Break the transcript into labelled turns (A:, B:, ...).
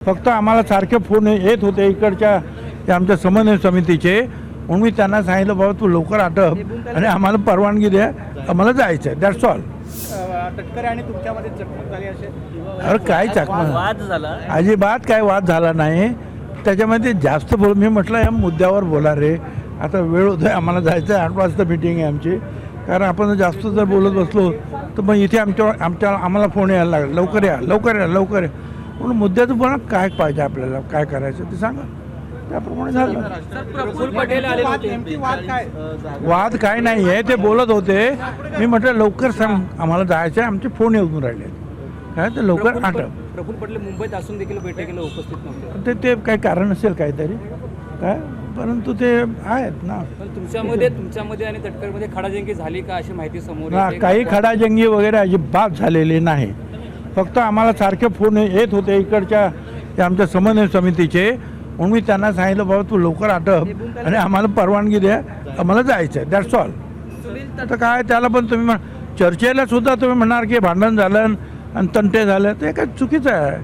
A: फक्त आम्हाला सारखे फोन येत होते इकडच्या त्या आमच्या समन्वय समितीचे, म्हणून मी त्यांना सांगितलं बाबा तू लवकर आटप आणि आम्हाला परवानगी द्या, आम्हाला जायचं आहे, दॅट्स ऑल.
B: तटकरे आणि तुमच्यामध्ये चकमक झाली असे
A: अरे काय चकमक,
C: वाद झाला.
A: अजिबात काय वाद झाला नाही. त्याच्यामध्ये जास्त मी म्हटलं या मुद्द्यावर बोला रे, आता वेळ होतोय, आम्हाला जायचं आहे, 8 वाजता मीटिंग आहे आमची. कारण आपण जास्त जर बोलत बसलो तर मग इथे आम्हाला फोन यायला लागला, लवकर या लवकर या लवकर या. म्हणून मुद्द्याचं पण काय पाहिजे आपल्याला, काय करायचं ते सांगा, त्याप्रमाणे झालं.
C: प्रफुल्ल पटेल आले होते.
B: नेमकी वाद काय?
A: वाद काय नाही आहे, ते बोलत होते. मी म्हटलं लवकर सांग, आम्हाला जायचं आहे, आमचे फोन येऊन राहिले, काय तर लवकर आटप.
C: प्रफुल्ल पटेल मुंबईत असून देखील बैठकीला उपस्थित नव्हते.
A: ते काही कारण असेल काहीतरी काय, परंतु ते आहेत ना.
C: पण तुमच्यामध्ये आणि तटकरेमध्ये खडाजंगी झाली का अशी माहिती समोर
A: ना
C: येते.
A: काही खडाजंगी वगैरे अजिबात झालेली नाही. फक्त आम्हाला सारखे फोन येत होते इकडच्या त्या आमच्या समन्वय समितीचे, म्हणून मी त्यांना सांगितलं बाबा तू लवकर आटप आणि आम्हाला परवानगी द्या, आम्हाला जायचं आहे, दॅट्स ऑल. आता काय त्याला पण तुम्ही चर्चेला सुद्धा तुम्ही म्हणणार की भांडण झालं आणि तंटे झालं, ते काय चुकीचं आहे.